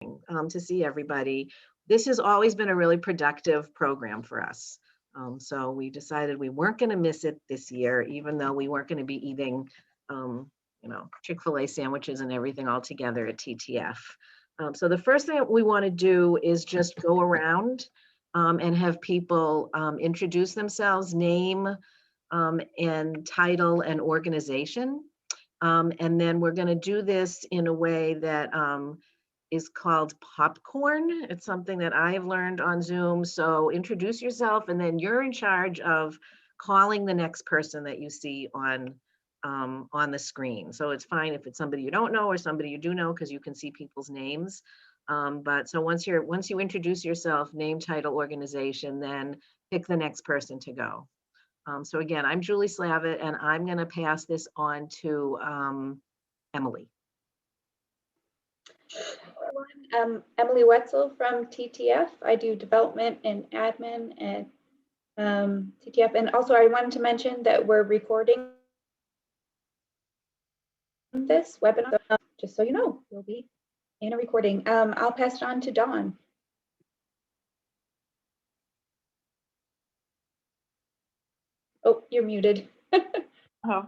to see everybody. This has always been a really productive program for us. So we decided we weren't going to miss it this year, even though we weren't going to be eating, Chick-fil-A sandwiches and everything all together at TTF. So the first thing that we want to do is just go around and have people introduce themselves, name and title and organization. And then we're going to do this in a way that is called popcorn. It's something that I have learned on Zoom. So introduce yourself, and then you're in charge of calling the next person that you see on the screen. So it's fine if it's somebody you don't know or somebody you do know, because you can see people's names. But so once you introduce yourself, name, title, organization, then pick the next person to go. So again, I'm Julie Slavitt, and I'm going to pass this on to Emily. Emily Wetzel from TTF. I do development and admin at TTF. And also I wanted to mention that we're recording this webinar, just so you know, we'll be in a recording. I'll pass it on to Dawn. Oh, you're muted. Oh,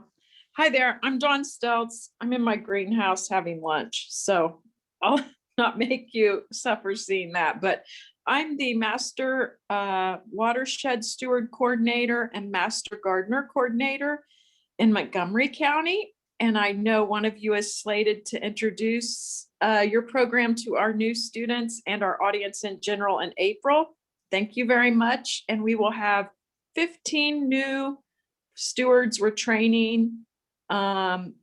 hi there. I'm Dawn Stelz. I'm in my greenhouse having lunch, so I'll not make you suffer seeing that. But I'm the Master Watershed Steward Coordinator and Master Gardener Coordinator in Montgomery County. And I know one of you is slated to introduce your program to our new students and our audience in general in April. Thank you very much. And we will have 15 new stewards we're training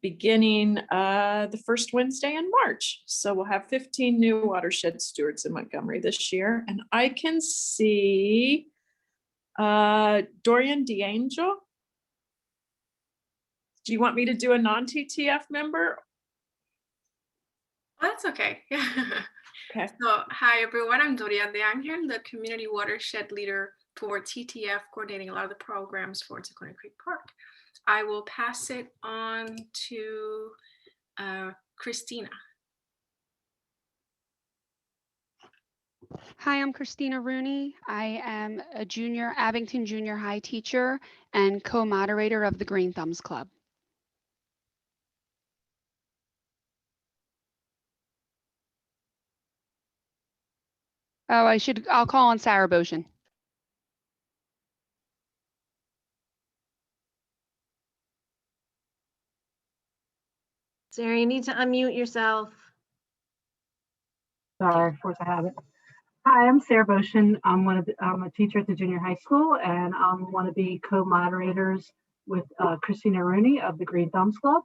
beginning the first Wednesday in March. So we'll have 15 new Watershed stewards in Montgomery this year. And I can see Dorian DeAngel. Do you want me to do a non-TTF member? Oh, that's okay. Okay. So, hi everyone, I'm Julianne Peterson, the Community Watershed Leader for TTF, coordinating a lot of the programs for Isakone Creek Park. I will pass it on to Christina. Hi, I'm Christina Rooney. I am a Abington Junior High teacher and co-moderator of the Green Thumbs Club. Oh, I'll call on Sarah Boshin. Sarah, you need to unmute yourself. Sorry, of course I have it. Hi, I'm Sarah Boshin. I'm a teacher at the junior high school, and I'm one of the co-moderators with Christina Rooney of the Green Thumbs Club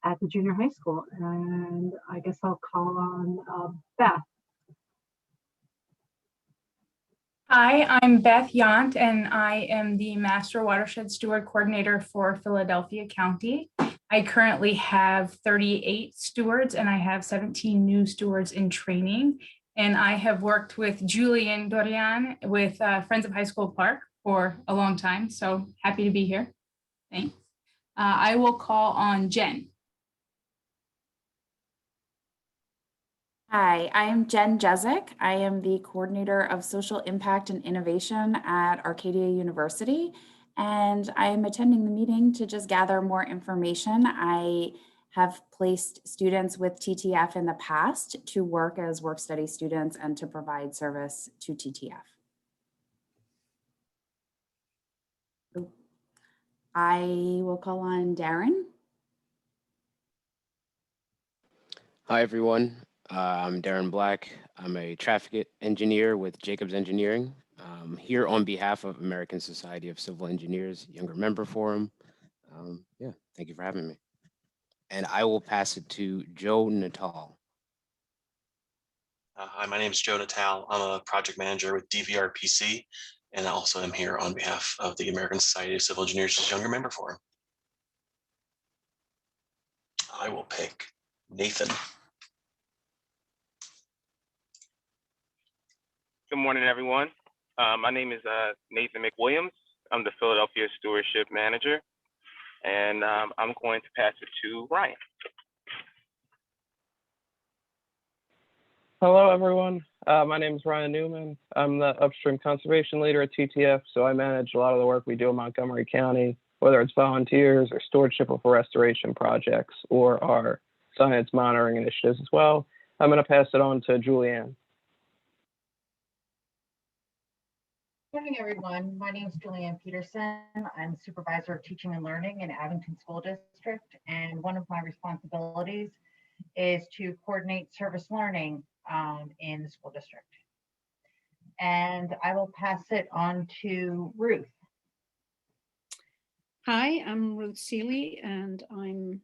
at the junior high school. And I guess I'll call on Beth. Hi, I'm Beth Yant, and I am the Master Watershed Steward Coordinator for Philadelphia County. I currently have 38 stewards, and I have 17 new stewards in training. And I have worked with Julie and Dorian with Friends of High School Park for a long time, so happy to be here. Thanks. I will call on Jen. Hi, I am Jen Jezik. I am the Coordinator of Social Impact and Innovation at Arcadia University, and I am attending the meeting to just gather more information. I have placed students with TTF in the past to work as work study students and to provide service to TTF. I will call on Darren. Hi, everyone. I'm Darren Black. I'm a traffic engineer with Jacobs Engineering. Here on behalf of American Society of Civil Engineers Younger Member Forum. Yeah, thank you for having me. And I will pass it to Joe Natal. Hi, my name is Joe Natal. I'm a project manager with DVRPC, and I also am here on behalf of the American Society of Civil Engineers Younger Member Forum. I will pick Nathan. Good morning, everyone. My name is Nathan McWilliams. I'm the Philadelphia Stewardship Manager, and I'm going to pass it to Ryan. Hello, everyone. My name is Ryan Newman. I'm the upstream conservation leader at TTF, so I manage a lot of the work we do in Montgomery County, whether it's volunteers or stewardship of restoration projects or our science monitoring initiatives as well. I'm going to pass it on to Julianne. Good morning, everyone. My name is Julianne Peterson. I'm supervisor of teaching and learning in Abington School District, and one of my responsibilities is to coordinate service learning in the school district. And I will pass it on to Ruth. Hi, I'm Ruth Seeley, and I'm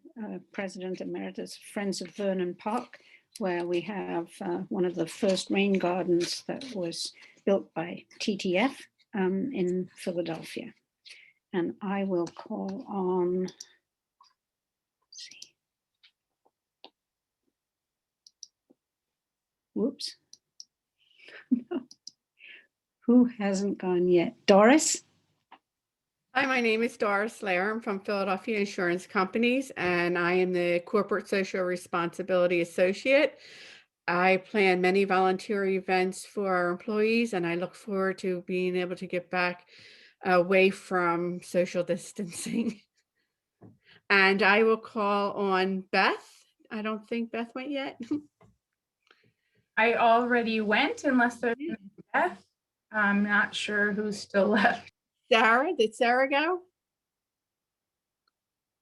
President Emeritus of Friends of Vernon Park, where we have one of the first rain gardens that was built by TTF in Philadelphia. And I will call on, let's see. Whoops. Who hasn't gone yet? Doris? Hi, my name is Doris Larum from Philadelphia Insurance Companies, and I am the Corporate Social Responsibility Associate. I plan many volunteer events for our employees, and I look forward to being able to get back away from social distancing. And I will call on Beth. I don't think Beth went yet. I already went, unless there's Beth. I'm not sure who's still left. Sarah, did Sarah go?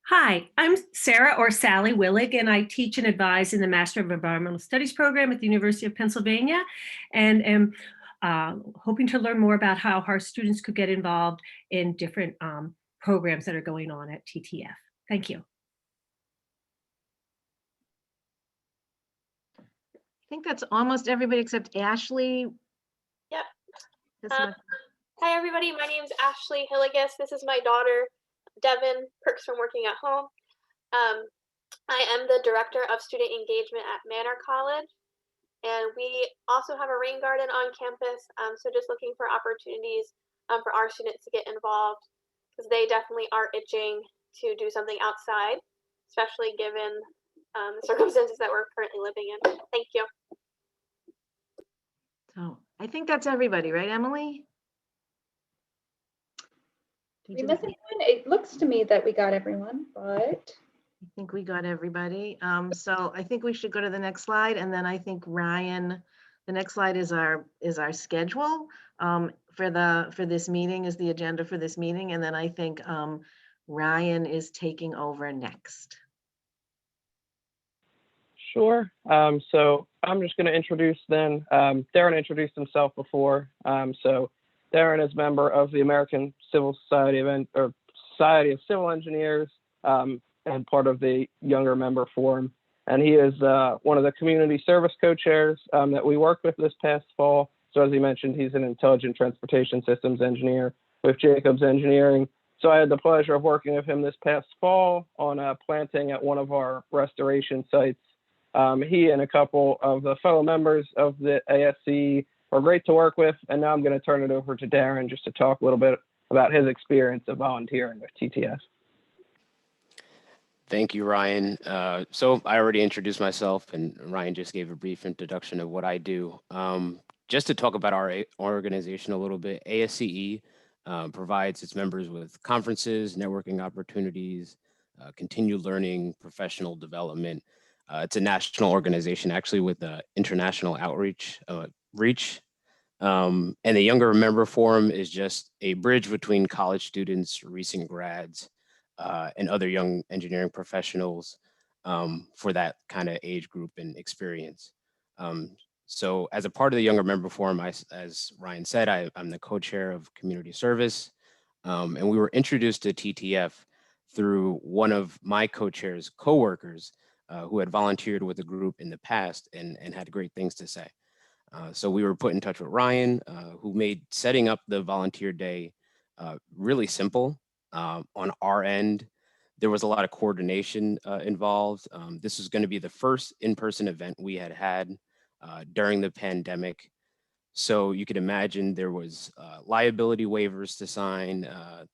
Hi, I'm Sarah or Sally Willig, and I teach and advise in the Master of Environmental Studies program at the University of Pennsylvania, and am hoping to learn more about how our students could get involved in different programs that are going on at TTF. Thank you. I think that's almost everybody except Ashley. Yep. Hi, everybody. My name is Ashley Hilligus. This is my daughter, Devin, perks from working at home. I am the director of student engagement at Manor College, and we also have a rain garden on campus. So just looking for opportunities for our students to get involved, because they definitely are itching to do something outside, especially given the circumstances that we're currently living in. Thank you. So I think that's everybody, right, Emily? Did we miss anyone? It looks to me that we got everyone, but I think we got everybody. So I think we should go to the next slide, and then I think Ryan, the next slide is our schedule for this meeting, is the agenda for this meeting, and then I think Ryan is taking over next. Sure. So I'm just going to introduce then. Darren introduced himself before. So Darren is member of the American Civil Society Society of Civil Engineers and part of the Younger Member Forum. And he is one of the community service co-chairs that we worked with this past fall. So as he mentioned, he's an intelligent transportation systems engineer with Jacobs Engineering. So I had the pleasure of working with him this past fall on planting at one of our restoration sites. He and a couple of the fellow members of the ASC are great to work with. And now I'm going to turn it over to Darren just to talk a little bit about his experience of volunteering with TTF. Thank you, Ryan. So I already introduced myself, and Ryan just gave a brief introduction of what I do. Just to talk about our organization a little bit, ASCE provides its members with conferences, networking opportunities, continued learning, professional development. It's a national organization, actually, with international outreach reach. And the Younger Member Forum is just a bridge between college students, recent grads, and other young engineering professionals for that kind of age group and experience. So as a part of the Younger Member Forum, as Ryan said, I'm the co-chair of community service. And we were introduced to TTF through one of my co-chair's coworkers who had volunteered with the group in the past and had great things to say. So we were put in touch with Ryan, who made setting up the volunteer day really simple. On our end, there was a lot of coordination involved. This was going to be the first in-person event we had during the pandemic. So you could imagine there was liability waivers to sign.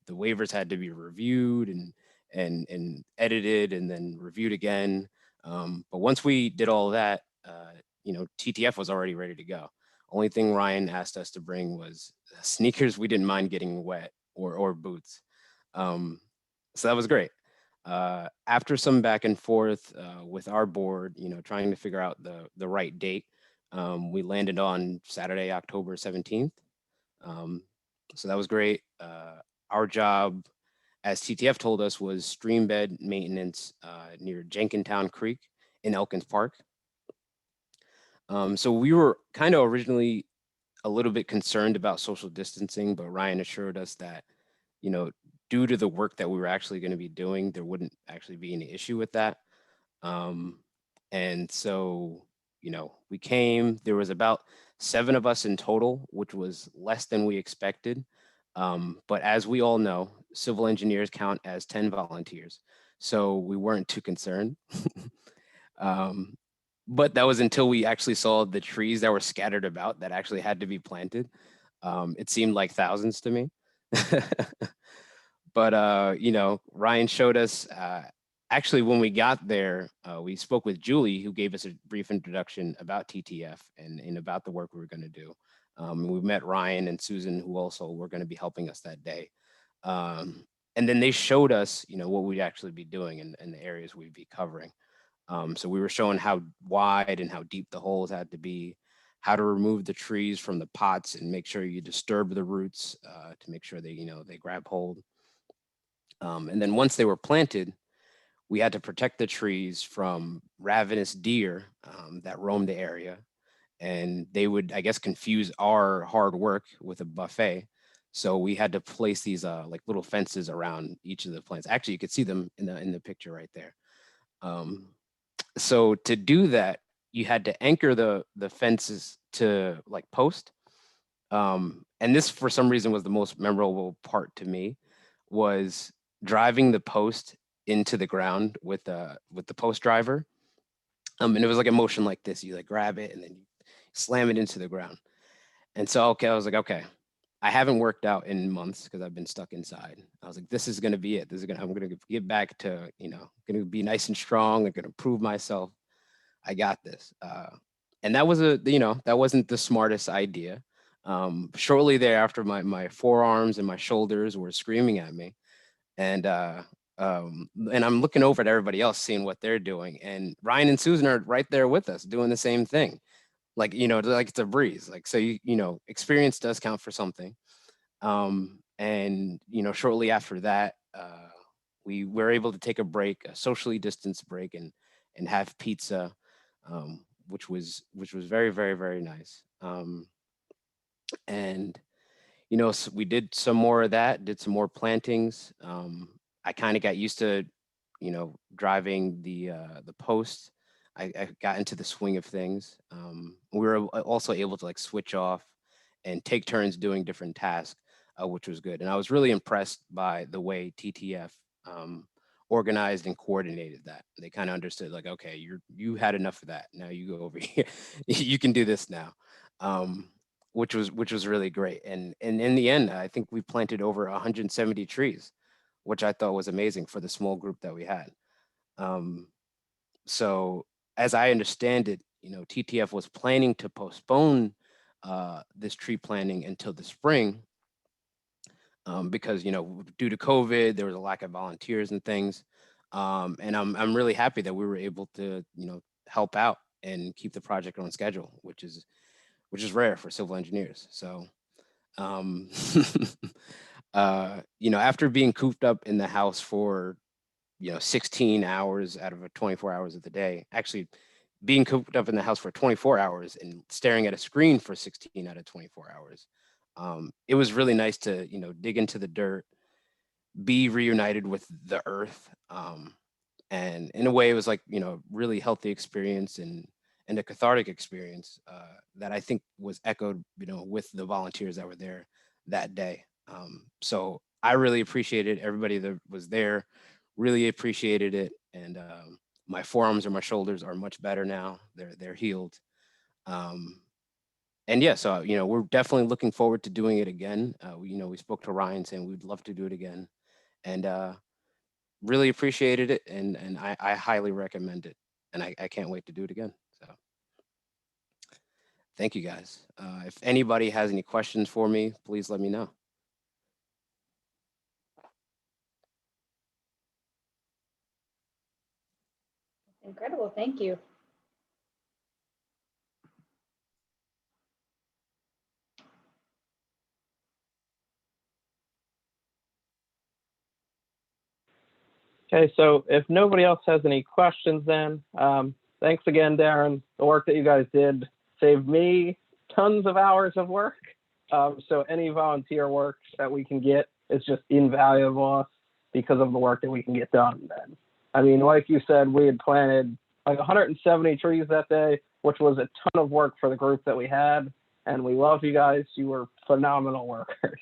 The waivers had to be reviewed and edited and then reviewed again. But once we did all that, TTF was already ready to go. Only thing Ryan asked us to bring was sneakers. We didn't mind getting wet, or boots. So that was great. After some back and forth with our board, trying to figure out the right date, we landed on Saturday, October 17th. So that was great. Our job, as TTF told us, was stream bed maintenance near Jenkintown Creek in Elkins Park. So we were kind of originally a little bit concerned about social distancing, but Ryan assured us that, due to the work that we were actually going to be doing, there wouldn't actually be any issue with that. And so, we came, there was about 7 of us in total, which was less than we expected. But as we all know, civil engineers count as 10 volunteers. So we weren't too concerned. But that was until we actually saw the trees that were scattered about that actually had to be planted. It seemed like thousands to me. But, Ryan showed us, actually, when we got there, we spoke with Julie, who gave us a brief introduction about TTF and about the work we were going to do. We met Ryan and Susan, who also were going to be helping us that day. And then they showed us, what we'd actually be doing and the areas we'd be covering. So we were showing how wide and how deep the holes had to be, how to remove the trees from the pots and make sure you disturb the roots to make sure they, they grab hold. And then once they were planted, we had to protect the trees from ravenous deer that roamed the area. And they would, I guess, confuse our hard work with a buffet. So we had to place these like little fences around each of the plants. Actually, you could see them in the picture right there. So to do that, you had to anchor the fences to like post. And this, for some reason, was the most memorable part to me, was driving the post into the ground with the post driver. And it was like a motion like this. You like grab it and then you slam it into the ground. And so, okay, I was like, okay, I haven't worked out in months because I've been stuck inside. I was like, this is going to be it. I'm going to get back to, going to be nice and strong. I'm going to prove myself. I got this. And that was that wasn't the smartest idea. Shortly thereafter, my forearms and my shoulders were screaming at me. And I'm looking over at everybody else, seeing what they're doing. And Ryan and Susan are right there with us doing the same thing. Like, like it's a breeze. Like, so, experience does count for something. And, shortly after that, we were able to take a break, a socially distanced break, and have pizza, which was very, very, very nice. And, so we did some more of that, did some more plantings. I kind of got used to, driving the post. I got into the swing of things. We were also able to like switch off and take turns doing different tasks, which was good. And I was really impressed by the way TTF organized and coordinated that. They kind of understood like, okay, you had enough of that. Now you go over here. You can do this now, which was really great. And in the end, I think we planted over 170 trees, which I thought was amazing for the small group that we had. So as I understand it, TTF was planning to postpone this tree planting until the spring because, due to COVID, there was a lack of volunteers and things. And I'm really happy that we were able to, help out and keep the project on schedule, which is rare for civil engineers. So, after being cooped up in the house for 16 hours out of 24 hours of the day, actually being cooped up in the house for 24 hours and staring at a screen for 16 out of 24 hours. It was really nice to, dig into the dirt, be reunited with the earth. And in a way it was like, really healthy experience and a cathartic experience that I think was echoed, with the volunteers that were there that day. So I really appreciated everybody that was there. Really appreciated it, and my forearms or my shoulders are much better now. They're healed, and yeah. So we're definitely looking forward to doing it again. We spoke to Ryan saying we'd love to do it again, and really appreciated it, and I highly recommend it, and I can't wait to do it again. So thank you guys. If anybody has any questions for me, please let me know. Incredible, thank you. Okay, so if nobody else has any questions, then thanks again, Darren. The work that you guys did saved me tons of hours of work. So any volunteer work that we can get is just invaluable because of the work that we can get done then. I mean, like you said, we had planted like 170 trees that day, which was a ton of work for the group that we had. And we love you guys. You were phenomenal workers.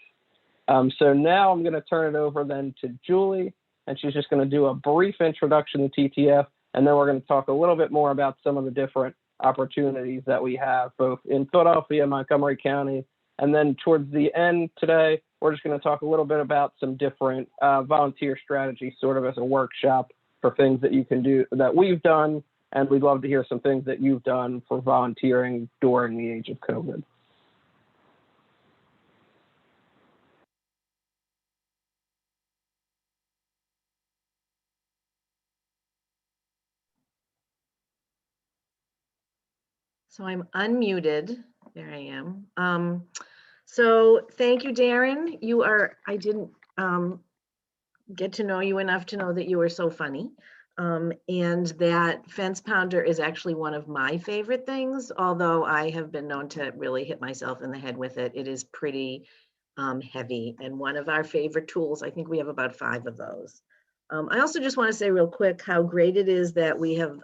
So now I'm going to turn it over then to Julie, and she's just going to do a brief introduction to TTF, and then we're going to talk a little bit more about some of the different opportunities that we have both in Philadelphia and Montgomery County. And then towards the end today, we're just going to talk a little bit about some different volunteer strategies, sort of as a workshop for things that you can do that we've done. And we'd love to hear some things that you've done for volunteering during the age of COVID. So I'm unmuted. There I am. So thank you, Darren. I didn't get to know you enough to know that you were so funny. And that fence pounder is actually one of my favorite things, although I have been known to really hit myself in the head with it. It is pretty heavy and one of our favorite tools. I think we have about 5 of those. I also just want to say real quick how great it is that we have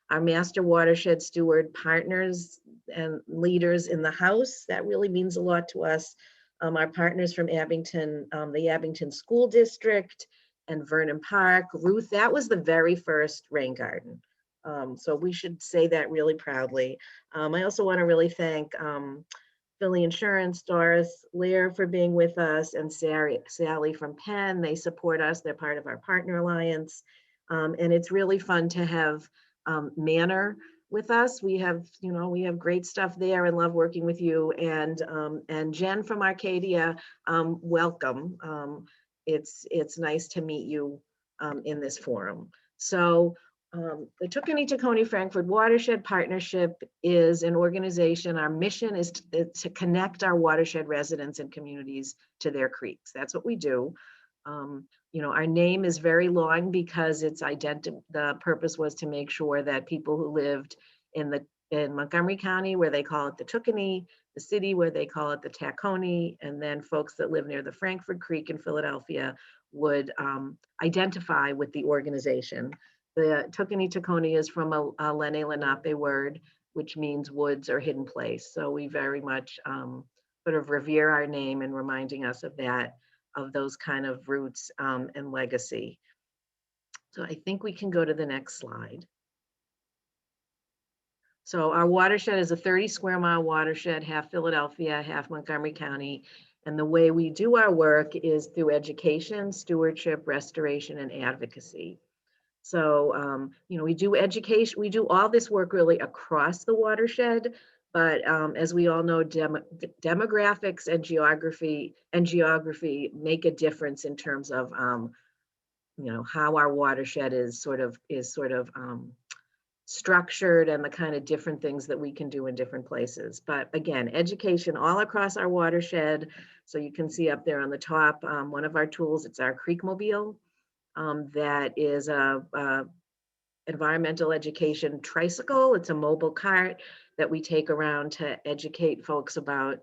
our Master Watershed Steward partners and leaders in the house. That really means a lot to us. Our partners from Abington, the Abington School District and Vernon Park. Ruth, that was the very first rain garden. So we should say that really proudly. I also want to really thank Philly Insurance, Doris Larum for being with us, and Sally from Penn. They support us. They're part of our partner alliance. And it's really fun to have Manor with us. We have great stuff there and love working with you. And Jen from Arcadia, welcome. It's nice to meet you in this forum. So the Tookonie Frankfurt Watershed Partnership is an organization. Our mission is to connect our watershed residents and communities to their creeks. That's what we do. Our name is very long because the purpose was to make sure that people who lived in Montgomery County, where they call it the Tookonie, the city where they call it the Tacony, and then folks that live near the Frankfurt Creek in Philadelphia would identify with the organization. The Tookonie is from a Lene Lenape word, which means woods or hidden place. So we very much sort of revere our name and reminding us of that, of those kind of roots and legacy. So I think we can go to the next slide. So our watershed is a 30 square mile watershed, half Philadelphia, half Montgomery County. And the way we do our work is through education, stewardship, restoration, and advocacy. So, we do education, we do all this work really across the watershed, but as we all know, demographics and geography make a difference in terms of, how our watershed is sort of structured and the kind of different things that we can do in different places. But again, education all across our watershed. So you can see up there on the top, one of our tools, it's our Creekmobile. That is a environmental education tricycle. It's a mobile cart that we take around to educate folks about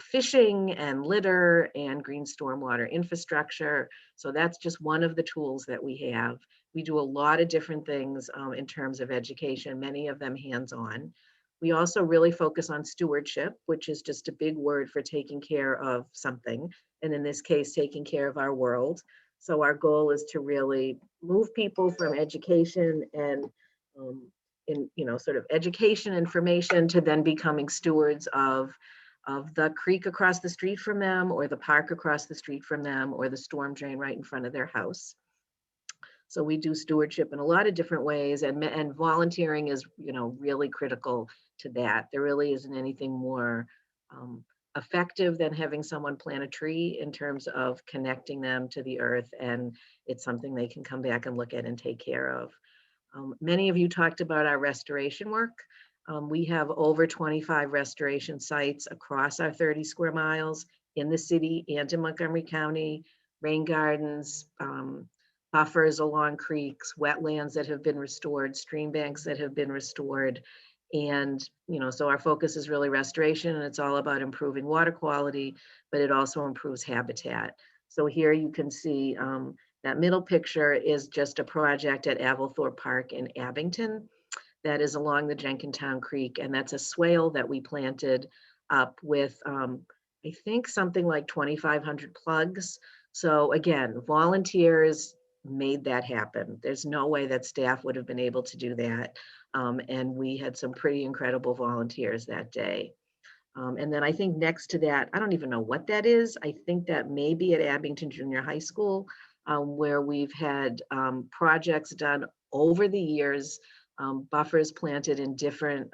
fishing and litter and green stormwater infrastructure. So that's just one of the tools that we have. We do a lot of different things in terms of education, many of them hands-on. We also really focus on stewardship, which is just a big word for taking care of something. And in this case, taking care of our world. So our goal is to really move people from education and sort of education information to then becoming stewards of the creek across the street from them, or the park across the street from them, or the storm drain right in front of their house. So we do stewardship in a lot of different ways, and volunteering is really critical to that. There really isn't anything more effective than having someone plant a tree in terms of connecting them to the earth, and it's something they can come back and look at and take care of. Many of you talked about our restoration work. We have over 25 restoration sites across our 30 square miles in the city and in Montgomery County, rain gardens, buffers along creeks, wetlands that have been restored, stream banks that have been restored. And, so our focus is really restoration, and it's all about improving water quality, but it also improves habitat. So here you can see that middle picture is just a project at Avalthorpe Park in Abington that is along the Jenkintown Creek. And that's a swale that we planted up with, I think, something like 2,500 plugs. So again, volunteers made that happen. There's no way that staff would have been able to do that. And we had some pretty incredible volunteers that day. And then I think next to that, I don't even know what that is. I think that may be at Abington Junior High School, where we've had projects done over the years, buffers planted in different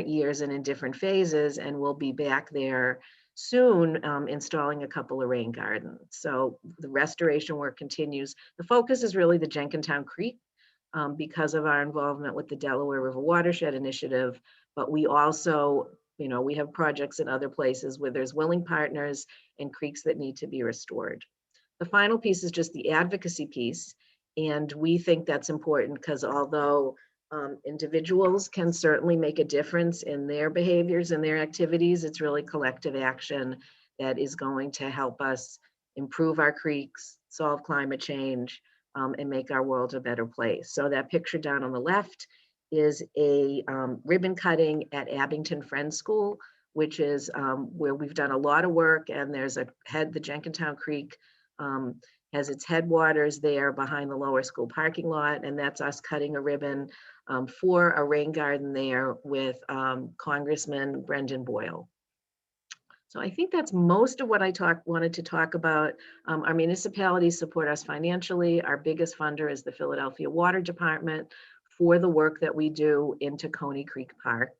years and in different phases, and we'll be back there soon installing a couple of rain gardens. So the restoration work continues. The focus is really the Jenkintown Creek because of our involvement with the Delaware River Watershed Initiative, but we also, we have projects in other places where there's willing partners and creeks that need to be restored. The final piece is just the advocacy piece. And we think that's important because although individuals can certainly make a difference in their behaviors and their activities, it's really collective action that is going to help us improve our creeks, solve climate change, and make our world a better place. So that picture down on the left is a ribbon cutting at Abington Friends School, which is where we've done a lot of work, and there's the Jenkintown Creek has its headwaters there behind the lower school parking lot, and that's us cutting a ribbon for a rain garden there with Congressman Brendan Boyle. So I think that's most of what I wanted to talk about. Our municipalities support us financially. Our biggest funder is the Philadelphia Water Department for the work that we do in Isakone Creek Park.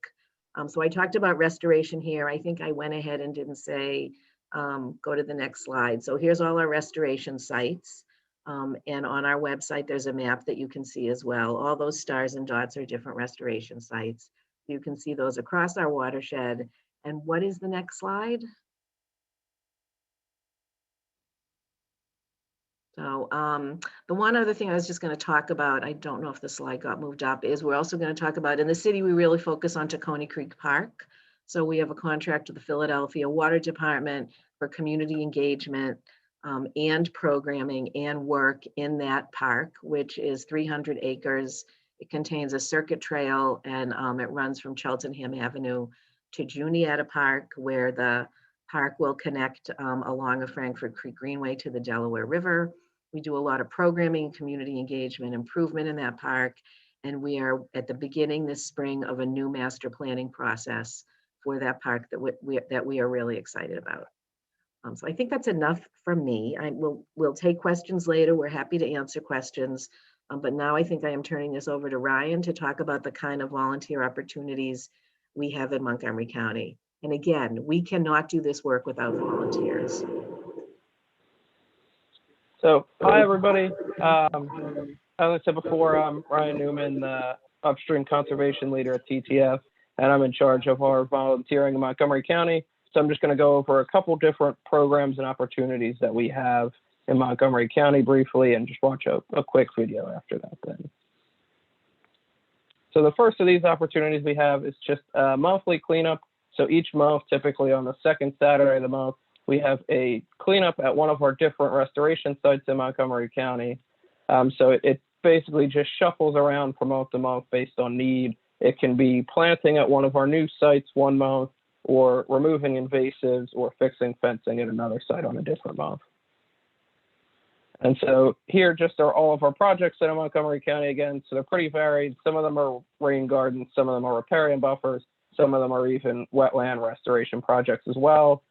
So I talked about restoration here. I think I went ahead and didn't say, go to the next slide. So here's all our restoration sites. And on our website, there's a map that you can see as well. All those stars and dots are different restoration sites. You can see those across our watershed. And what is the next slide? So the one other thing I was just going to talk about, I don't know if the slide got moved up, is we're also going to talk about in the city, we really focus on Isakone Creek Park. So we have a contract with the Philadelphia Water Department for community engagement and programming and work in that park, which is 300 acres. It contains a circuit trail, and it runs from Cheltenham Avenue to Juniata Park, where the park will connect along a Frankfort Creek Greenway to the Delaware River. We do a lot of programming, community engagement, improvement in that park, and we are at the beginning this spring of a new master planning process for that park that we are really excited about. So I think that's enough from me. We'll take questions later. We're happy to answer questions, but now I think I am turning this over to Ryan to talk about the kind of volunteer opportunities we have in Montgomery County. And again, we cannot do this work without volunteers. So, hi everybody. As I said before, I'm Ryan Newman, the upstream conservation leader at TTF, and I'm in charge of our volunteering in Montgomery County. So I'm just going to go over a couple different programs and opportunities that we have in Montgomery County briefly, and just watch a quick video after that then. So the first of these opportunities we have is just a monthly cleanup. So each month, typically on the second Saturday of the month, we have a cleanup at one of our different restoration sites in Montgomery County. So it basically just shuffles around from month to month based on need. It can be planting at one of our new sites one month, or removing invasives, or fixing fencing at another site on a different month. And so here just are all of our projects in Montgomery County again. So they're pretty varied. Some of them are rain gardens, some of them are riparian buffers, some of them are even wetland restoration projects as well.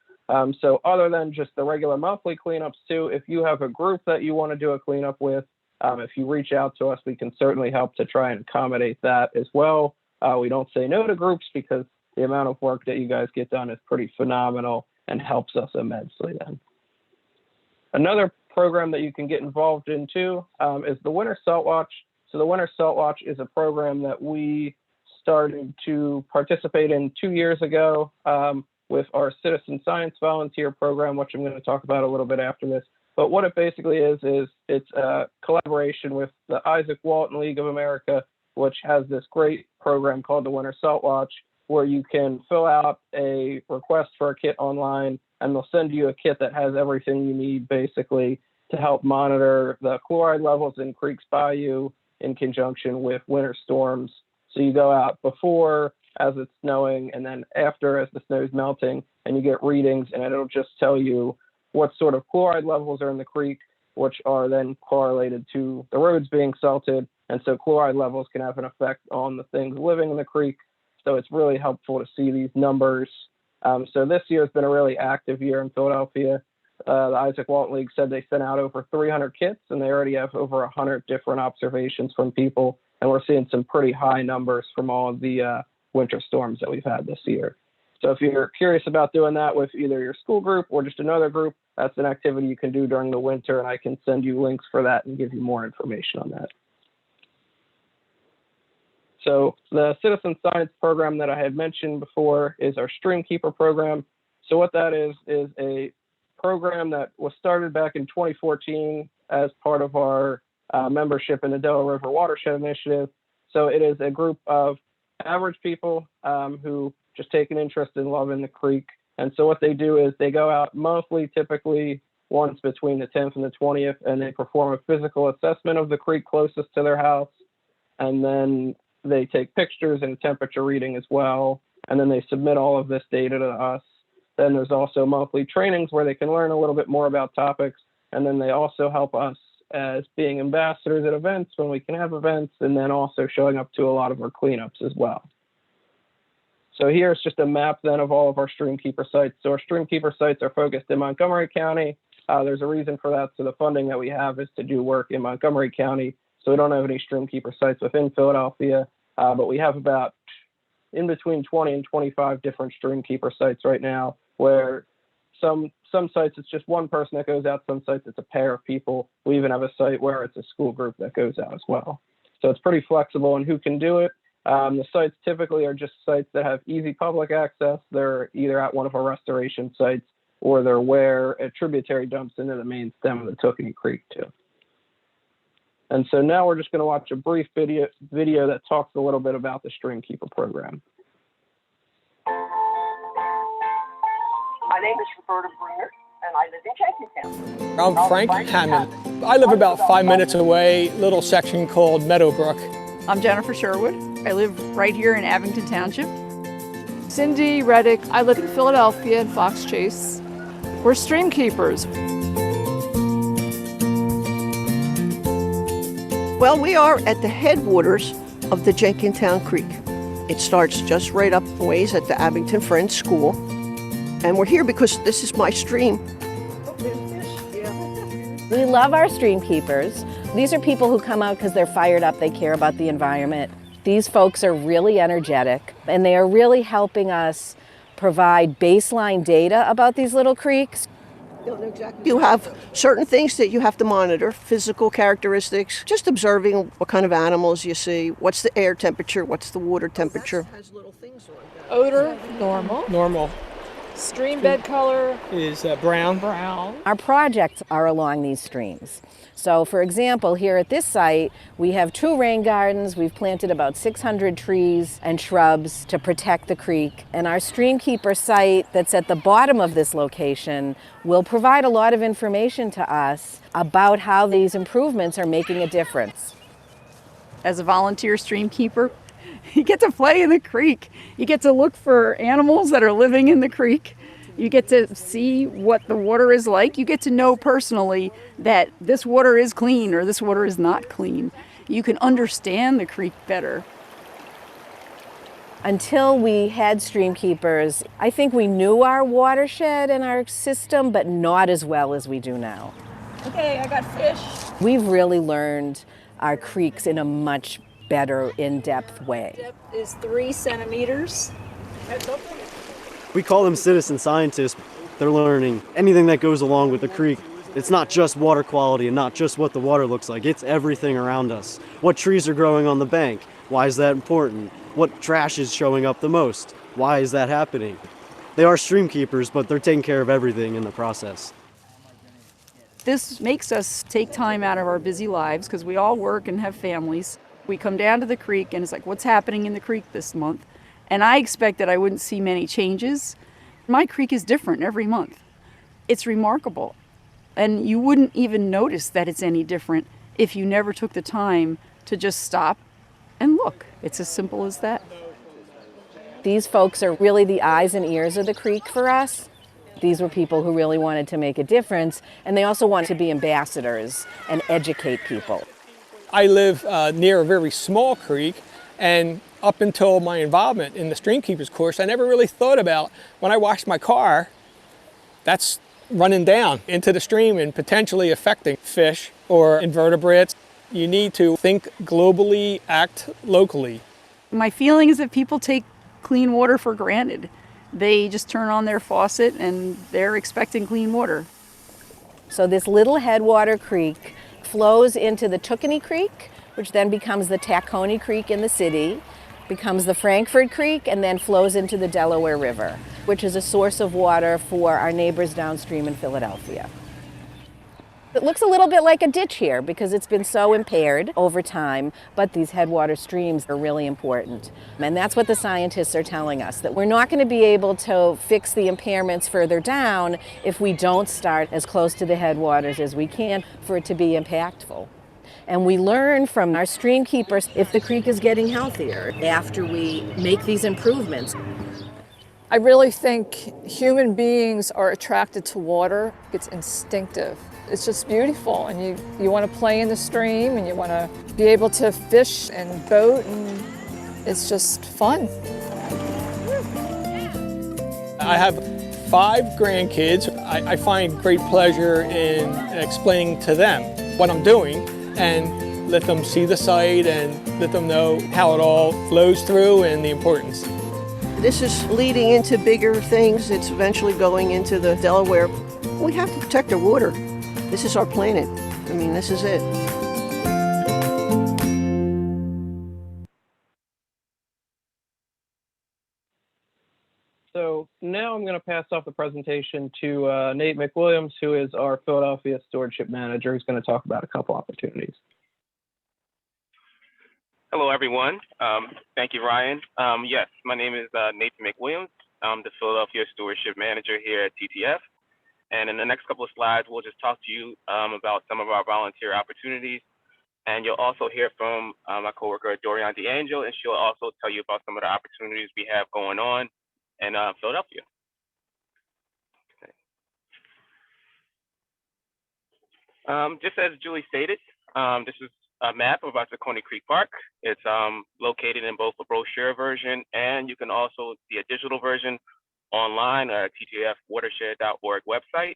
So other than just the regular monthly cleanups too, if you have a group that you want to do a cleanup with, if you reach out to us, we can certainly help to try and accommodate that as well. We don't say no to groups because the amount of work that you guys get done is pretty phenomenal and helps us immensely then. Another program that you can get involved in too is the Winter Salt Watch. So the Winter Salt Watch is a program that we started to participate in 2 years ago with our citizen science volunteer program, which I'm going to talk about a little bit after this. But what it basically is it's a collaboration with the Isaac Walton League of America, which has this great program called the Winter Salt Watch, where you can fill out a request for a kit online, and they'll send you a kit that has everything you need basically to help monitor the chloride levels in creeks by you in conjunction with winter storms. So you go out before as it's snowing and then after as the snow's melting, and you get readings, and it'll just tell you what sort of chloride levels are in the creek, which are then correlated to the roads being salted. And so chloride levels can have an effect on the things living in the creek. So it's really helpful to see these numbers. So this year has been a really active year in Philadelphia. The Isaac Walton League said they sent out over 300 kits, and they already have over 100 different observations from people. And we're seeing some pretty high numbers from all of the winter storms that we've had this year. So if you're curious about doing that with either your school group or just another group, that's an activity you can do during the winter, and I can send you links for that and give you more information on that. So the citizen science program that I had mentioned before is our Streamkeeper program. So what that is a program that was started back in 2014 as part of our membership in the Delaware River Watershed Initiative. So it is a group of average people who just take an interest in loving the creek. And so what they do is they go out monthly, typically once between the 10th and the 20th, and they perform a physical assessment of the creek closest to their house. And then they take pictures and a temperature reading as well. And then they submit all of this data to us. Then there's also monthly trainings where they can learn a little bit more about topics. And then they also help us as being ambassadors at events when we can have events, and then also showing up to a lot of our cleanups as well. So here's just a map then of all of our Streamkeeper sites. So our Streamkeeper sites are focused in Montgomery County. There's a reason for that. So the funding that we have is to do work in Montgomery County. So we don't have any Streamkeeper sites within Philadelphia, but we have about in between 20 and 25 different Streamkeeper sites right now, where some sites it's just one person that goes out, some sites it's a pair of people. We even have a site where it's a school group that goes out as well. So it's pretty flexible in who can do it. The sites typically are just sites that have easy public access. They're either at one of our restoration sites or they're where a tributary dumps into the main stem of the Tookenny Creek too. And so now we're just going to watch a brief video that talks a little bit about the Streamkeeper program. My name is Roberta Bringer, and I live in Jenkintown. I'm Frank Hammond. I live about 5 minutes away, little section called Meadowbrook. I'm Jennifer Sherwood. I live right here in Abington Township. Cindy Reddick. I live in Philadelphia in Fox Chase. We're Streamkeepers. Well, we are at the headwaters of the Jenkintown Creek. It starts just right up a ways at the Abington Friends School. And we're here because this is my stream. We love our Streamkeepers. These are people who come out because they're fired up, they care about the environment. These folks are really energetic, and they are really helping us provide baseline data about these little creeks. You have certain things that you have to monitor, physical characteristics, just observing what kind of animals you see, what's the air temperature, what's the water temperature. Odor, normal. Normal. Stream bed color is brown. Brown. Our projects are along these streams. So for example, here at this site, we have 2 rain gardens. We've planted about 600 trees and shrubs to protect the creek. And our Streamkeeper site that's at the bottom of this location will provide a lot of information to us about how these improvements are making a difference. As a volunteer Streamkeeper, you get to play in the creek. You get to look for animals that are living in the creek. You get to see what the water is like. You get to know personally that this water is clean or this water is not clean. You can understand the creek better. Until we had Streamkeepers, I think we knew our watershed and our system, but not as well as we do now. Okay, I got fish. We've really learned our creeks in a much better, in-depth way. Depth is 3 centimeters. We call them citizen scientists. They're learning anything that goes along with the creek. It's not just water quality and not just what the water looks like. It's everything around us. What trees are growing on the bank? Why is that important? What trash is showing up the most? Why is that happening? They are stream keepers, but they're taking care of everything in the process. This makes us take time out of our busy lives because we all work and have families. We come down to the creek and it's like, what's happening in the creek this month? And I expected I wouldn't see many changes. My creek is different every month. It's remarkable. And you wouldn't even notice that it's any different if you never took the time to just stop and look. It's as simple as that. These folks are really the eyes and ears of the creek for us. These were people who really wanted to make a difference, and they also wanted to be ambassadors and educate people. I live near a very small creek, and up until my involvement in the Streamkeepers course, I never really thought about when I washed my car, that's running down into the stream and potentially affecting fish or invertebrates. You need to think globally, act locally. My feeling is that people take clean water for granted. They just turn on their faucet and they're expecting clean water. So this little headwater creek flows into the Tookany Creek, which then becomes the Isakone Creek in the city, becomes the Frankfurt Creek, and then flows into the Delaware River, which is a source of water for our neighbors downstream in Philadelphia. It looks a little bit like a ditch here because it's been so impaired over time, but these headwater streams are really important. And that's what the scientists are telling us, that we're not going to be able to fix the impairments further down if we don't start as close to the headwaters as we can for it to be impactful. And we learn from our stream keepers if the creek is getting healthier after we make these improvements. I really think human beings are attracted to water. It's instinctive. It's just beautiful, and you want to play in the stream and you want to be able to fish and boat, and it's just fun. I have 5 grandkids. I find great pleasure in explaining to them what I'm doing and let them see the site and let them know how it all flows through and the importance. This is leading into bigger things. It's eventually going into the Delaware. We have to protect our water. This is our planet. I mean, this is it. So now I'm going to pass off the presentation to Nate McWilliams, who is our Philadelphia Stewardship Manager, who's going to talk about a couple opportunities. Hello, everyone. Thank you, Ryan. Yes, my name is Nathan McWilliams. I'm the Philadelphia Stewardship Manager here at TTF. And in the next couple of slides, we'll just talk to you about some of our volunteer opportunities. And you'll also hear from my coworker, Dorian DeAngel, and she'll also tell you about some of the opportunities we have going on in Philadelphia. Okay. Just as Julie stated, this is a map of Isakone Creek Park. It's located in both a brochure version, and you can also see a digital version online at ttfwatershed.org website.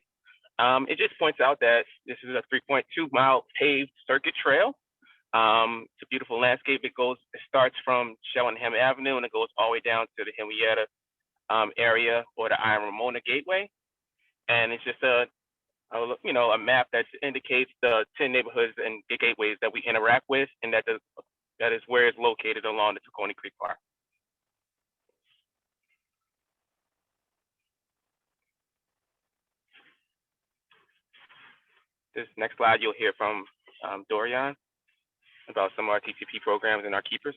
It just points out that this is a 3.2-mile paved circuit trail. It's a beautiful landscape. It starts from Shellingham Avenue and it goes all the way down to the Henrietta area or the Iron Ramona Gateway. And it's just a map that indicates the 10 neighborhoods and gateways that we interact with, and that is where it's located along the Isakone Creek Park. This next slide, you'll hear from Dorian about some of our TTP programs and our keepers.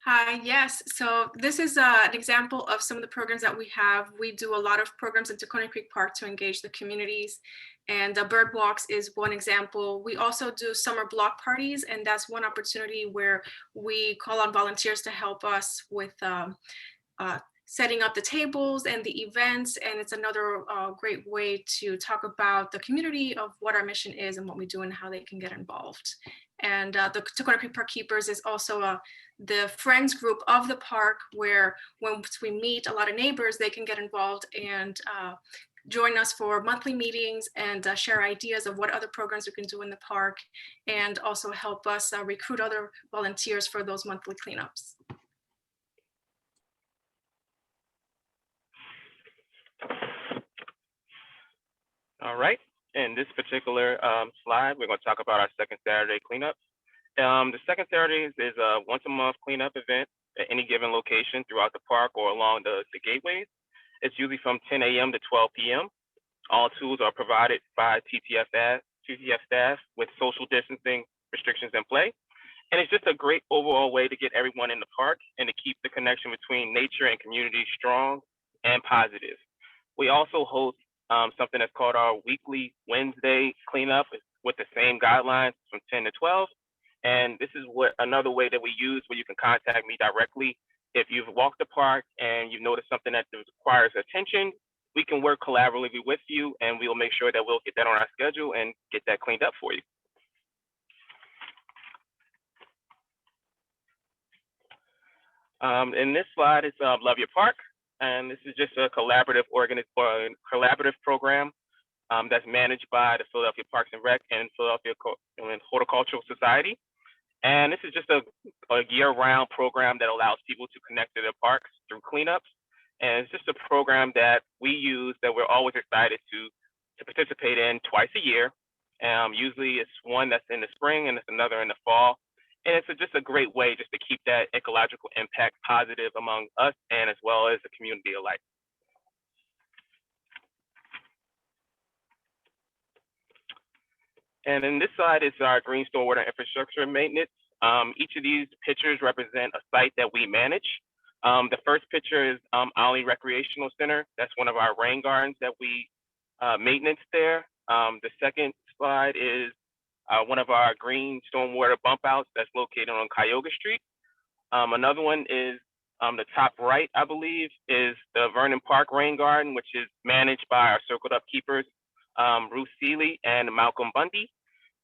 Hi, yes. So this is an example of some of the programs that we have. We do a lot of programs at Isakone Creek Park to engage the communities, and the bird walks is one example. We also do summer block parties, and that's one opportunity where we call on volunteers to help us with setting up the tables and the events. And it's another great way to talk about the community of what our mission is and what we do and how they can get involved. And the Isakone Creek Park Keepers is also the friends group of the park, where once we meet a lot of neighbors, they can get involved and join us for monthly meetings and share ideas of what other programs we can do in the park, and also help us recruit other volunteers for those monthly cleanups. All right. In this particular slide, we're going to talk about our second Saturday cleanup. The second Saturday is a once a month cleanup event at any given location throughout the park or along the gateways. It's usually from 10 a.m. to 12 p.m. All tools are provided by TTF staff with social distancing restrictions in play. And it's just a great overall way to get everyone in the park and to keep the connection between nature and community strong and positive. We also host something that's called our weekly Wednesday cleanup with the same guidelines from 10 to 12. And this is another way that we use where you can contact me directly. If you've walked the park and you've noticed something that requires attention, we can work collaboratively with you, and we'll make sure that we'll get that on our schedule and get that cleaned up for you. And this slide is Love Your Park. And this is just a collaborative program that's managed by the Philadelphia Parks and Rec and Philadelphia Horticultural Society. And this is just a year-round program that allows people to connect to their parks through cleanups. And it's just a program that we use that we're always excited to participate in twice a year. Usually it's one that's in the spring and it's another in the fall. And it's just a great way just to keep that ecological impact positive among us and as well as the community alike. And then this slide is our green stormwater infrastructure maintenance. Each of these pictures represent a site that we manage. The first picture is Olney Recreational Center. That's one of our rain gardens that we maintenance there. The second slide is one of our green stormwater bump outs that's located on Cuyahoga Street. Another one is the top right, I believe, is the Vernon Park Rain Garden, which is managed by our Circled Up Keepers, Ruth Seeley and Malcolm Bundy.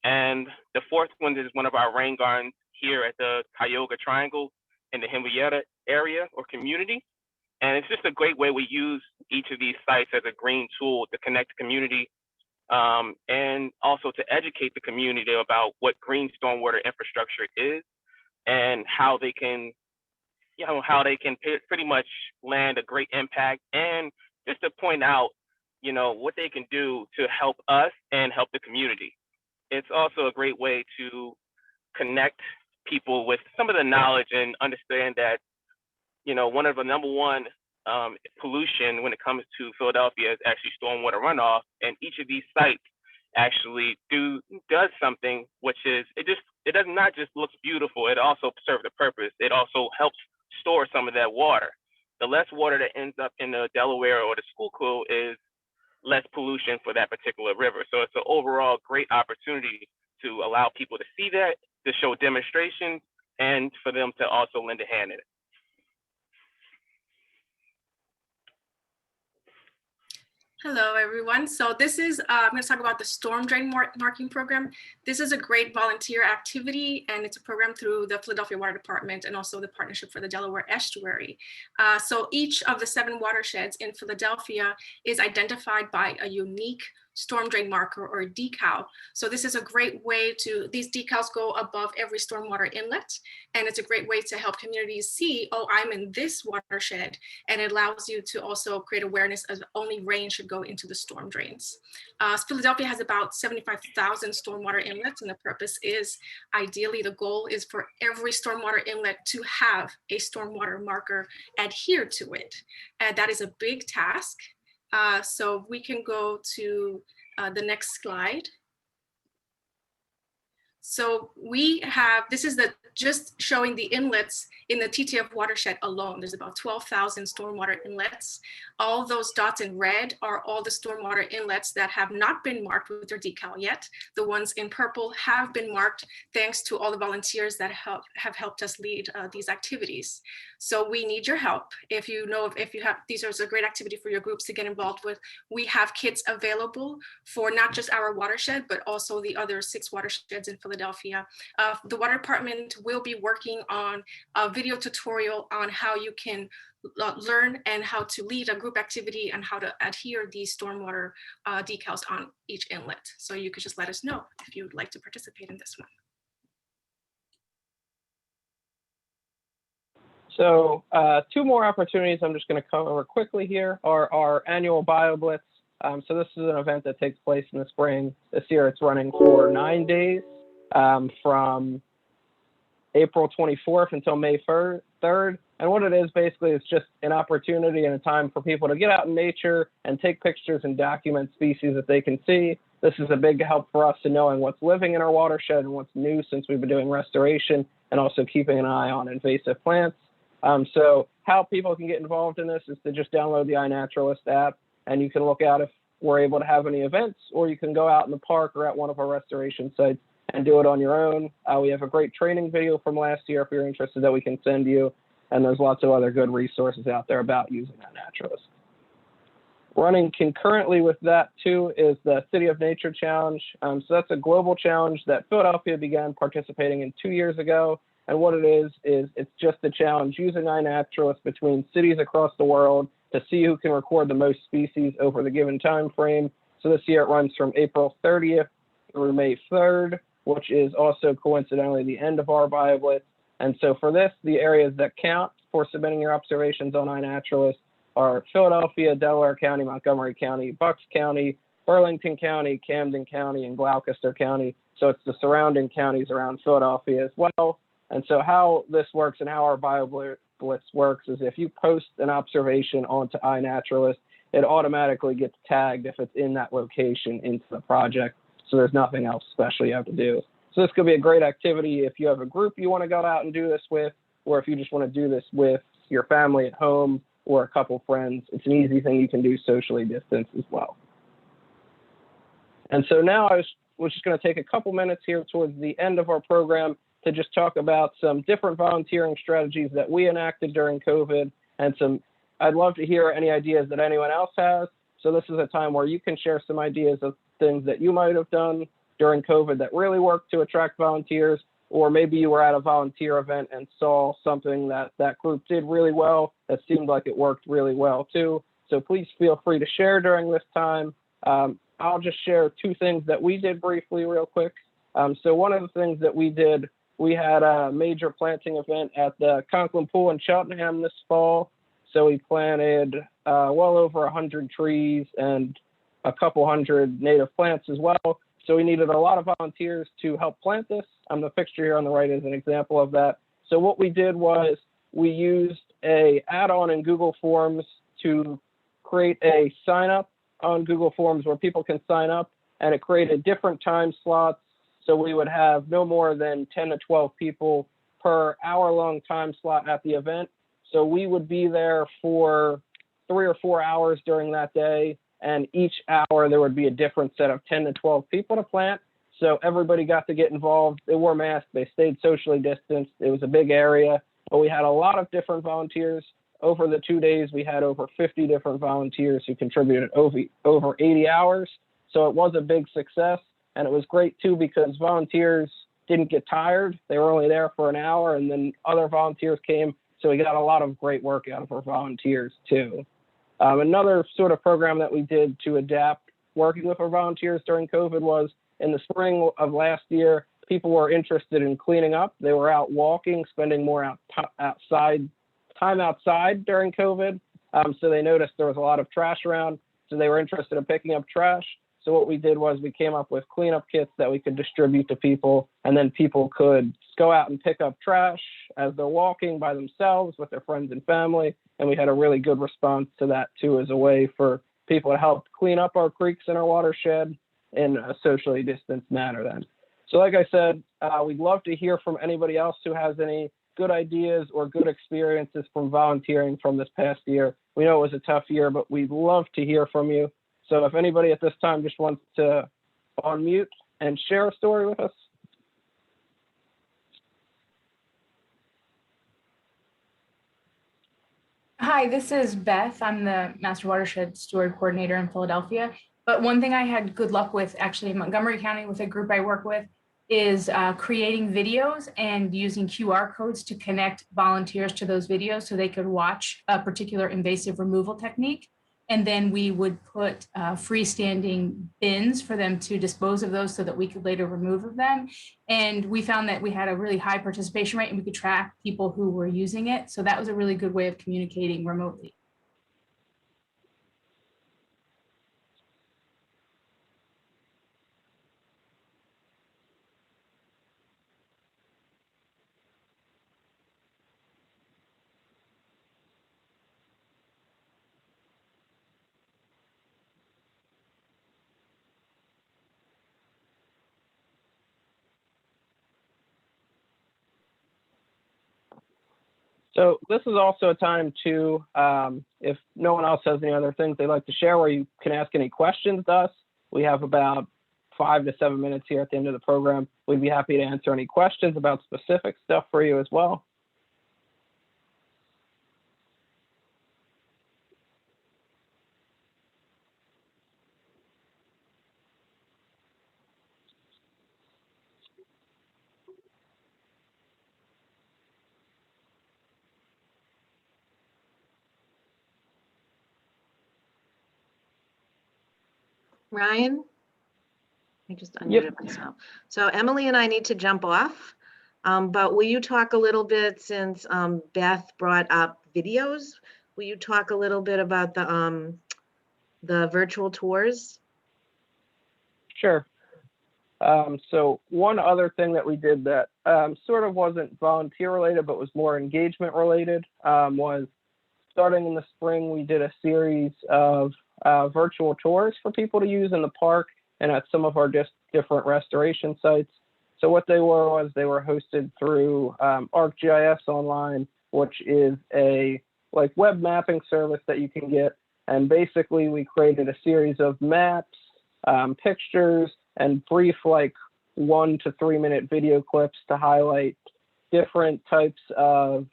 And the fourth one is one of our rain gardens here at the Cuyahoga Triangle in the Henrietta area or community. And it's just a great way we use each of these sites as a green tool to connect the community and also to educate the community about what green stormwater infrastructure is and how they can, pretty much land a great impact, and just to point out, what they can do to help us and help the community. It's also a great way to connect people with some of the knowledge and understand that, one of the number one pollution when it comes to Philadelphia is actually stormwater runoff, and each of these sites actually does something, which is it does not just look beautiful, it also serves a purpose. It also helps store some of that water. The less water that ends up in the Delaware or the Schuylkill is less pollution for that particular river. So it's an overall great opportunity to allow people to see that, to show demonstrations, and for them to also lend a hand in it. Hello, everyone. So this is, I'm going to talk about the storm drain marking program. This is a great volunteer activity, and it's a program through the Philadelphia Water Department and also the Partnership for the Delaware Estuary. So each of the 7 watersheds in Philadelphia is identified by a unique storm drain marker or decal. So this is a great way these decals go above every stormwater inlet, and it's a great way to help communities see, oh, I'm in this watershed, and it allows you to also create awareness of only rain should go into the storm drains. Philadelphia has about 75,000 stormwater inlets, and the purpose is, ideally, the goal is for every stormwater inlet to have a stormwater marker adhere to it. And that is a big task. So we can go to the next slide. So we have, this is just showing the inlets in the TTF watershed alone. There's about 12,000 stormwater inlets. All those dots in red are all the stormwater inlets that have not been marked with their decal yet. The ones in purple have been marked thanks to all the volunteers that have helped us lead these activities. So we need your help. If you know, if you have, these are a great activity for your groups to get involved with. We have kits available for not just our watershed, but also the other 6 watersheds in Philadelphia. The water department will be working on a video tutorial on how you can learn and how to lead a group activity and how to adhere these stormwater decals on each inlet. So you could just let us know if you would like to participate in this one. So 2 more opportunities I'm just going to cover quickly here are our annual Bioblitz. So this is an event that takes place in the spring. This year it's running for 9 days from April 24th until May 3rd. And what it is basically is just an opportunity and a time for people to get out in nature and take pictures and document species that they can see. This is a big help for us in knowing what's living in our watershed and what's new since we've been doing restoration, and also keeping an eye on invasive plants. So how people can get involved in this is to just download the iNaturalist app, and you can look out if we're able to have any events, or you can go out in the park or at one of our restoration sites and do it on your own. We have a great training video from last year if you're interested that we can send you, and there's lots of other good resources out there about using iNaturalist. Running concurrently with that too is the City of Nature Challenge. So that's a global challenge that Philadelphia began participating in 2 years ago. And what it is it's just a challenge using iNaturalist between cities across the world to see who can record the most species over the given time frame. So this year it runs from April 30th through May 3rd, which is also coincidentally the end of our Bioblitz. And so for this, the areas that count for submitting your observations on iNaturalist are Philadelphia, Delaware County, Montgomery County, Bucks County, Burlington County, Camden County, and Gloucester County. So it's the surrounding counties around Philadelphia as well. And so how this works and how our Bioblitz works is if you post an observation onto iNaturalist, it automatically gets tagged if it's in that location into the project. So there's nothing else special you have to do. So this could be a great activity if you have a group you want to go out and do this with, or if you just want to do this with your family at home or a couple friends. It's an easy thing you can do socially distanced as well. And so now I was just going to take a couple minutes here towards the end of our program to just talk about some different volunteering strategies that we enacted during COVID, and I'd love to hear any ideas that anyone else has. So this is a time where you can share some ideas of things that you might have done during COVID that really worked to attract volunteers, or maybe you were at a volunteer event and saw something that group did really well that seemed like it worked really well too. So please feel free to share during this time. I'll just share 2 things that we did briefly real quick. So one of the things that we did, we had a major planting event at the Conklin Pool in Cheltenham this fall. So we planted well over 100 trees and a couple hundred native plants as well. So we needed a lot of volunteers to help plant this. The picture here on the right is an example of that. So what we did was we used a add-on in Google Forms to create a sign up on Google Forms where people can sign up, and it created different time slots. So we would have no more than 10 to 12 people per hour-long time slot at the event. So we would be there for 3 or 4 hours during that day, and each hour there would be a different set of 10 to 12 people to plant. So everybody got to get involved. They wore masks, they stayed socially distanced. It was a big area, but we had a lot of different volunteers. Over the 2 days, we had over 50 different volunteers who contributed over 80 hours. So it was a big success. And it was great too, because volunteers didn't get tired. They were only there for an hour, and then other volunteers came. So we got a lot of great work out of our volunteers too. Another sort of program that we did to adapt working with our volunteers during COVID was in the spring of last year, people were interested in cleaning up. They were out walking, spending more time outside during COVID. So they noticed there was a lot of trash around. So they were interested in picking up trash. So what we did was we came up with cleanup kits that we could distribute to people, and then people could go out and pick up trash as they're walking by themselves with their friends and family. And we had a really good response to that too, as a way for people to help clean up our creeks and our watershed in a socially distanced manner then. So like I said, we'd love to hear from anybody else who has any good ideas or good experiences from volunteering from this past year. We know it was a tough year, but we'd love to hear from you. So if anybody at this time just wants to unmute and share a story with us. Hi, this is Beth. I'm the Master Watershed Steward Coordinator in Philadelphia. But one thing I had good luck with actually in Montgomery County with a group I work with is creating videos and using QR codes to connect volunteers to those videos so they could watch a particular invasive removal technique. And then we would put freestanding bins for them to dispose of those so that we could later remove them. And we found that we had a really high participation rate and we could track people who were using it. So that was a really good way of communicating remotely. So this is also a time to, if no one else has any other things they'd like to share where you can ask any questions to us. We have about 5 to 7 minutes here at the end of the program. We'd be happy to answer any questions about specific stuff for you as well. Ryan? I just unmuted myself. So Emily and I need to jump off, but will you talk a little bit, since Beth brought up videos, will you talk a little bit about the virtual tours? Sure. So one other thing that we did that sort of wasn't volunteer related, but was more engagement related, was starting in the spring, we did a series of virtual tours for people to use in the park and at some of our just different restoration sites. So what they were hosted through ArcGIS Online, which is a web mapping service that you can get. And basically we created a series of maps, pictures, and brief 1 to 3 minute video clips to highlight different types of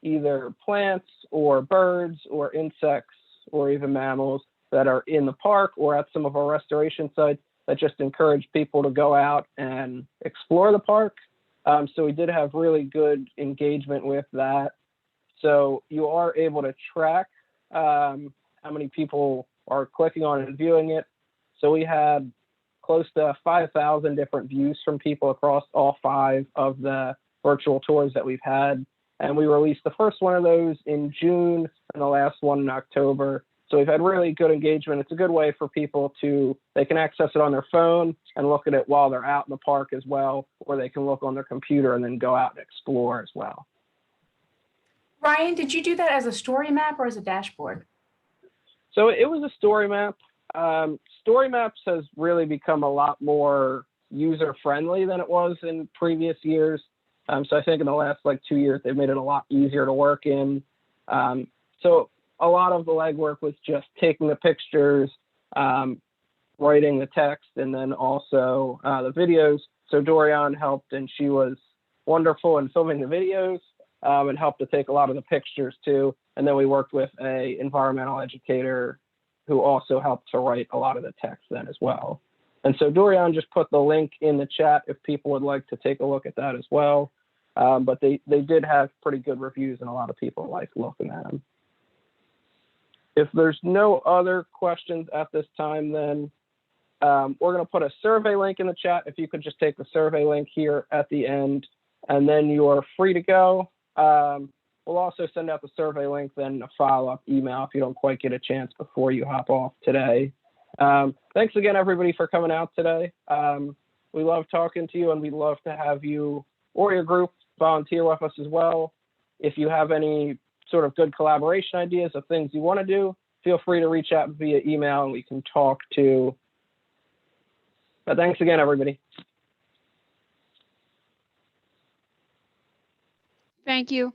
either plants or birds or insects or even mammals that are in the park or at some of our restoration sites that just encourage people to go out and explore the park. So we did have really good engagement with that. So you are able to track how many people are clicking on it and viewing it. So we had close to 5,000 different views from people across all 5 of the virtual tours that we've had. And we released the first one of those in June and the last one in October. So we've had really good engagement. It's a good way for people they can access it on their phone and look at it while they're out in the park as well, or they can look on their computer and then go out and explore as well. Ryan, did you do that as a story map or as a dashboard? So it was a story map. Story maps has really become a lot more user-friendly than it was in previous years. So I think in the last 2 years, they've made it a lot easier to work in. So a lot of the legwork was just taking the pictures, writing the text, and then also the videos. So Dorian helped, and she was wonderful in filming the videos and helped to take a lot of the pictures too. And then we worked with an environmental educator who also helped to write a lot of the text then as well. And so Dorian just put the link in the chat if people would like to take a look at that as well. But they did have pretty good reviews and a lot of people like looking at them. If there's no other questions at this time, then we're going to put a survey link in the chat. If you could just take the survey link here at the end, and then you're free to go. We'll also send out the survey link, then a follow-up email if you don't quite get a chance before you hop off today. Thanks again, everybody, for coming out today. We love talking to you, and we'd love to have you or your group volunteer with us as well. If you have any sort of good collaboration ideas of things you want to do, feel free to reach out via email and we can talk too. But thanks again, everybody. Thank you.